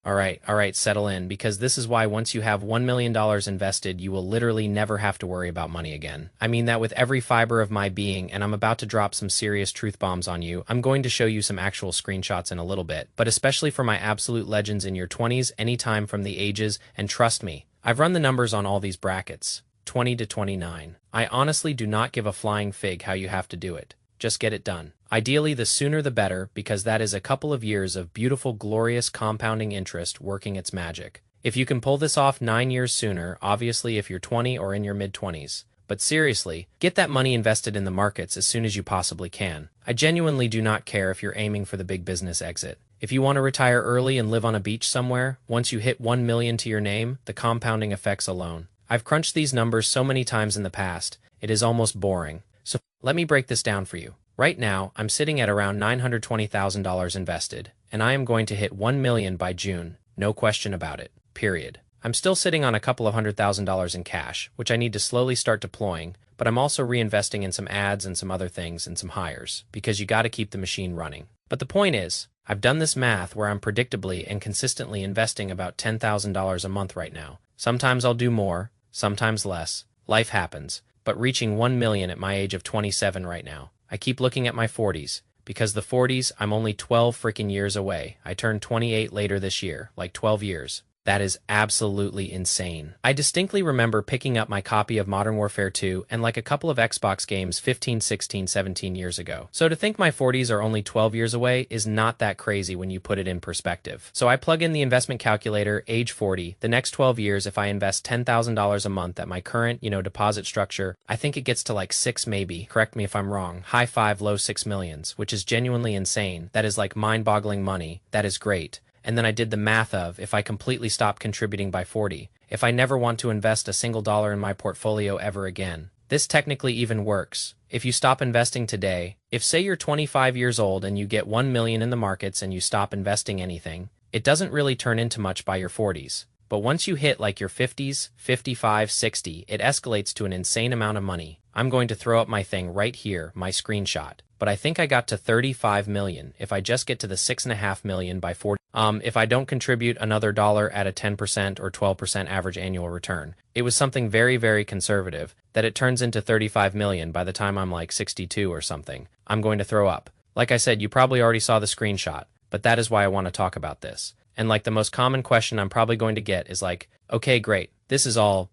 All right, settle in, because this is why once you have $1 million invested, you will literally never have to worry about money again. I mean that with every fiber of my being, and I'm about to drop some serious truth bombs on you. I'm going to show you some actual screenshots in a little bit, but especially for my absolute legends in your 20s, anytime from the ages, and trust me, I've run the numbers on all these brackets. 20 to 29. I honestly do not give a flying fig how you have to do it. Just get it done. Ideally, the sooner the better, because that is a couple of years of beautiful, glorious compounding interest working its magic. If you can pull this off 9 years sooner, obviously if you're 20 or in your mid-20s. But seriously, get that money invested in the markets as soon as you possibly can. I genuinely do not care if you're aiming for the big business exit. If you want to retire early and live on a beach somewhere, once you hit 1 million to your name, the compounding effects alone. I've crunched these numbers so many times in the past, it is almost boring. So let me break this down for you. Right now, I'm sitting at around $920,000 invested, and I am going to hit 1 million by June, no question about it, period. I'm still sitting on a couple of $100,000 in cash, which I need to slowly start deploying, but I'm also reinvesting in some ads and some other things and some hires, because you gotta keep the machine running. But the point is, I've done this math where I'm predictably and consistently investing about $10,000 a month right now. Sometimes I'll do more, sometimes less. Life happens, but reaching 1 million at my age of 27 right now. I keep looking at my 40s, because the 40s, I'm only 12 freaking years away. I turn 28 later this year, like 12 years. That is absolutely insane. I distinctly remember picking up my copy of Modern Warfare 2 and like a couple of Xbox games 15, 16, 17 years ago. So to think my 40s are only 12 years away is not that crazy when you put it in perspective. So I plug in the investment calculator, age 40, the next 12 years if I invest $10,000 a month at my current, deposit structure, I think it gets to like 6 maybe, correct me if I'm wrong, high 5, low 6 millions, which is genuinely insane. That is like mind-boggling money. That is great. And then I did the math of, if I completely stop contributing by 40, if I never want to invest a single dollar in my portfolio ever again. This technically even works. If you stop investing today, if say you're 25 years old and you get 1 million in the markets and you stop investing anything, it doesn't really turn into much by your 40s. But once you hit like your 50s, 55, 60, it escalates to an insane amount of money. I'm going to throw up my thing right here, my screenshot. But I think I got to 35 million if I just get to the 6.5 million by 40. If I don't contribute another dollar at a 10% or 12% average annual return. It was something very, very conservative that it turns into 35 million by the time I'm like 62 or something. I'm going to throw up. Like I said, you probably already saw the screenshot, but that is why I want to talk about this. And like the most common question I'm probably going to get is like, okay, great, this is all,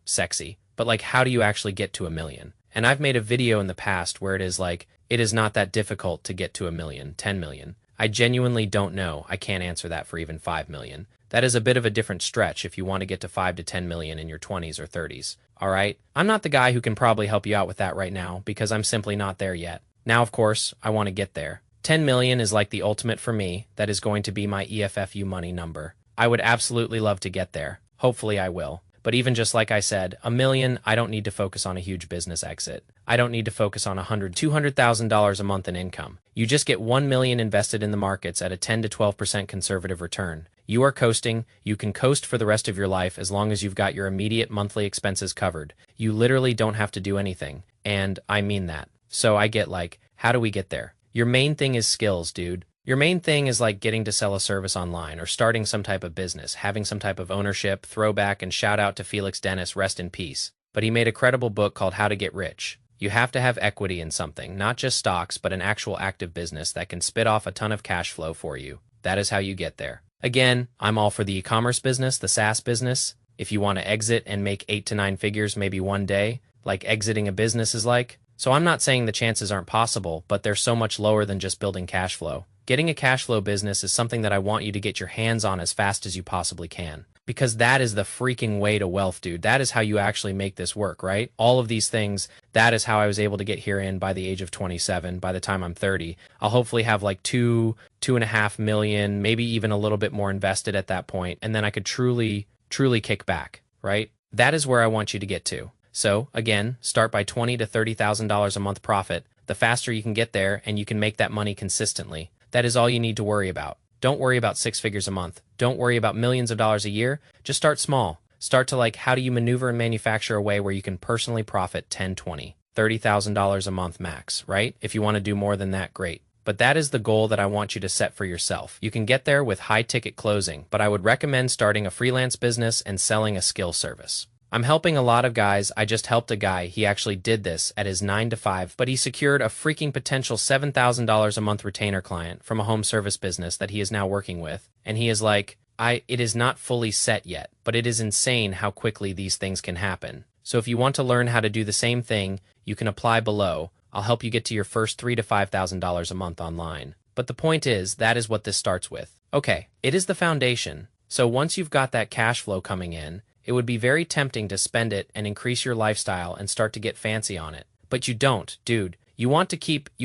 sexy, but like how do you actually get to 1 million? And I've made a video in the past where it is like, it is not that difficult to get to 1 million, 10 million. I genuinely don't know. I can't answer that for even 5 million. That is a bit of a different stretch if you want to get to 5 to 10 million in your 20s or 30s. All right? I'm not the guy who can probably help you out with that right now because I'm simply not there yet. Now, of course, I want to get there. 10 million is like the ultimate for me. That is going to be my EFFU money number. I would absolutely love to get there. Hopefully I will. But even just like I said, 1 million, I don't need to focus on a huge business exit. I don't need to focus on $200,000 a month in income. You just get 1 million invested in the markets at a 10 to 12% conservative return. You are coasting. You can coast for the rest of your life as long as you've got your immediate monthly expenses covered. You literally don't have to do anything. And I mean that. So I get like, how do we get there? Your main thing is skills, dude. Your main thing is like getting to sell a service online or starting some type of business, having some type of ownership, throwback, and shout out to Felix Dennis, rest in peace. But he made a credible book called How to Get Rich. You have to have equity in something, not just stocks, but an actual active business that can spit off a ton of cash flow for you. That is how you get there. Again, I'm all for the e-commerce business, the SaaS business. If you want to exit and make 8 to 9 figures maybe one day, like exiting a business is like. So I'm not saying the chances aren't possible, but they're so much lower than just building cash flow. Getting a cash flow business is something that I want you to get your hands on as fast as you possibly can. Because that is the freaking way to wealth, dude. That is how you actually make this work, right? All of these things, that is how I was able to get herein by the age of 27. By the time I'm 30, I'll hopefully have like 2.5 million, maybe even a little bit more invested at that point, and then I could truly kick back, right? That is where I want you to get to. So again, start by $20,000 to $30,000 a month profit. The faster you can get there and you can make that money consistently. That is all you need to worry about. Don't worry about 6 figures a month. Don't worry about millions of dollars a year. Just start small. Start to like, how do you maneuver and manufacture a way where you can personally profit $10,000, $20,000, $30,000 a month max, right? If you want to do more than that, great. but that is the goal that I want you to set for yourself. You can get there with high-ticket closing, but I would recommend starting a freelance business and selling a skill service. I'm helping a lot of guys. I just helped a guy. He actually did this at his 9 to 5, but he secured a freaking potential $7,000 a month retainer client from a home service business that he is now working with. And he is like, it is not fully set yet, but it is insane how quickly these things can happen. So if you want to learn how to do the same thing, you can apply below. I'll help you get to your first $3,000 to $5,000 a month online. But the point is, that is what this starts with. Okay, it is the foundation. So once you've got that cash flow coming in, it would be very tempting to spend it and increase your lifestyle and start to get fancy on it. But you don't, dude. You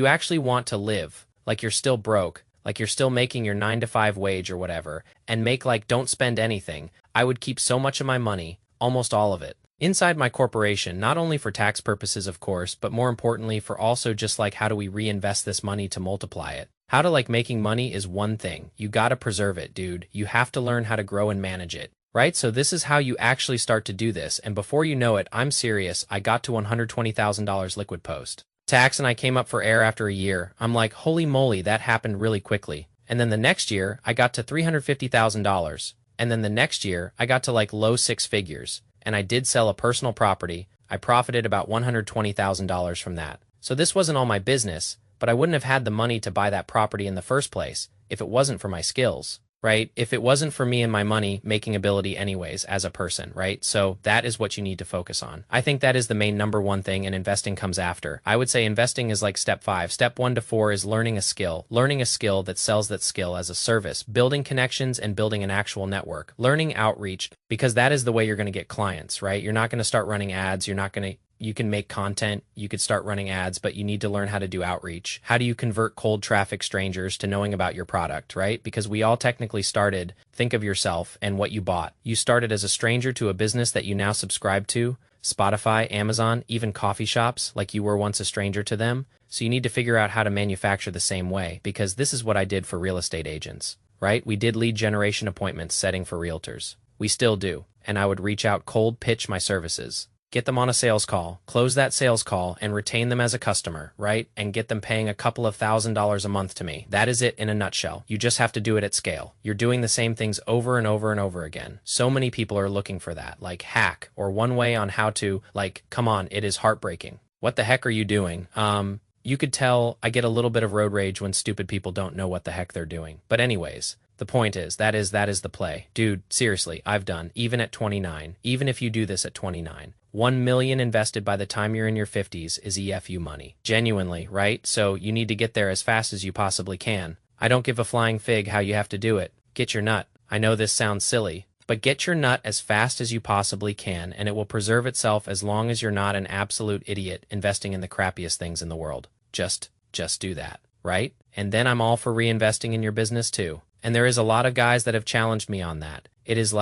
actually want to live like you're still broke, like you're still making your 9 to 5 wage or whatever, and don't spend anything. I would keep so much of my money, almost all of it, inside my corporation, not only for tax purposes, of course, but more importantly for also just how do we reinvest this money to multiply it? How to making money is one thing. You gotta preserve it, dude. You have to learn how to grow and manage it. Right? So this is how you actually start to do this, and before you know it, I'm serious, I got to $120,000 liquid post. Tax and I came up for air after a year. I'm like, holy moly, that happened really quickly. And then the next year, I got to $350,000. And then the next year, I got to low 6 figures. And I did sell a personal property. I profited about $120,000 from that. So this wasn't all my business, but I wouldn't have had the money to buy that property in the first place if it wasn't for my skills. Right? If it wasn't for me and my money making ability anyways as a person, right? So that is what you need to focus on. I think that is the main number one thing, and investing comes after. I would say investing is step 5. Step 1 to 4 is learning a skill that sells that skill as a service, building connections and building an actual network, learning outreach, because that is the way you're going to get clients, right? You're not going to start running ads. You can make content, you could start running ads, but you need to learn how to do outreach. How do you convert cold traffic strangers to knowing about your product, right? Because we all technically started, think of yourself and what you bought. You started as a stranger to a business that you now subscribe to, Spotify, Amazon, even coffee shops, like you were once a stranger to them. So you need to figure out how to manufacture the same way, because this is what I did for real estate agents, right? We did lead generation appointments setting for realtors. We still do. And I would reach out cold pitch my services. Get them on a sales call, close that sales call, and retain them as a customer, right? And get them paying a couple of $1,000s a month to me. That is it in a nutshell. You just have to do it at scale. You're doing the same things over and over and over again. So many people are looking for that, hack or one way on how to, come on, it is heartbreaking. What the heck are you doing? You could tell I get a little bit of road rage when stupid people don't know what the heck they're doing. But anyways, the point is, that is the play. Dude, seriously, I've done, even at 29, even if you do this at 29, 1 million invested by the time you're in your 50s is EFU money. Genuinely, right? So you need to get there as fast as you possibly can. I don't give a flying fig how you have to do it. Get your nut. I know this sounds silly, but get your nut as fast as you possibly can, and it will preserve itself as long as you're not an absolute idiot investing in the crappiest things in the world. Just do that, right? And then I'm all for reinvesting in your business too. And there is a lot of guys that have challenged me on that. It is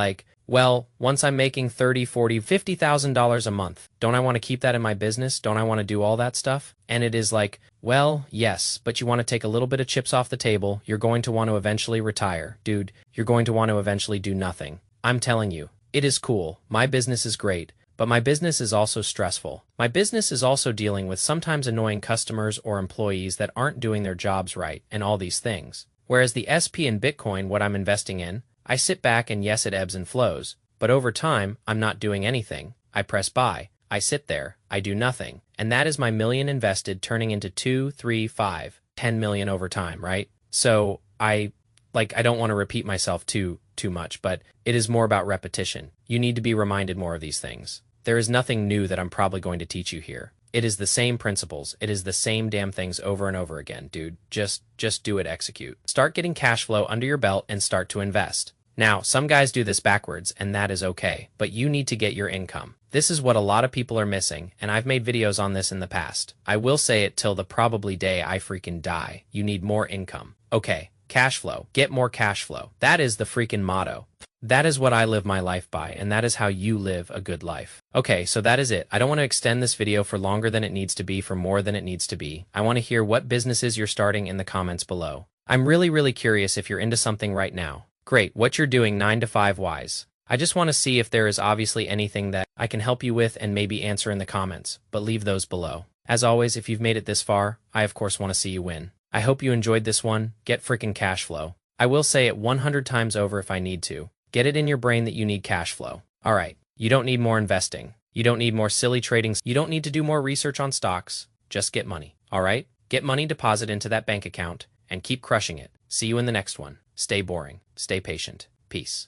well, once I'm making $30,000, $40,000, $50,000 a month, don't I want to keep that in my business? Don't I want to do all that stuff? And it is well, yes, but you want to take a little bit of chips off the table. You're going to want to eventually retire. Dude, you're going to want to eventually do nothing. I'm telling you, it is cool. My business is great, but my business is also stressful. My business is also dealing with sometimes annoying customers or employees that aren't doing their jobs right and all these things. Whereas the SP and Bitcoin, what I'm investing in, I sit back and yes, it ebbs and flows, but over time, I'm not doing anything. I press buy. I sit there. I do nothing. And that is my million invested turning into 2, 3, 5, 10 million over time, right? So I don't want to repeat myself too much, but it is more about repetition. You need to be reminded more of these things. There is nothing new that I'm probably going to teach you here. It is the same principles. It is the same damn things over and over again, dude. Just do it, execute. Start getting cash flow under your belt and start to invest. Now, some guys do this backwards, and that is okay, but you need to get your income. This is what a lot of people are missing, and I've made videos on this in the past. I will say it till the probably day I freaking die. You need more income. Okay, cash flow. Get more cash flow. That is the freaking motto. That is what I live my life by, and that is how you live a good life. Okay, so that is it. I don't want to extend this video for longer than it needs to be, for more than it needs to be. I want to hear what businesses you're starting in the comments below. I'm really curious if you're into something right now. Great, what you're doing 9 to 5 wise. I just want to see if there is obviously anything that I can help you with and maybe answer in the comments, but leave those below. As always, if you've made it this far, I of course want to see you win. I hope you enjoyed this one. Get freaking cash flow. I will say it 100 times over if I need to. Get it in your brain that you need cash flow. All right, you don't need more investing. You don't need more silly trading. You don't need to do more research on stocks. Just get money. All right? Get money deposited into that bank account and keep crushing it. See you in the next one. Stay boring. Stay patient. Peace.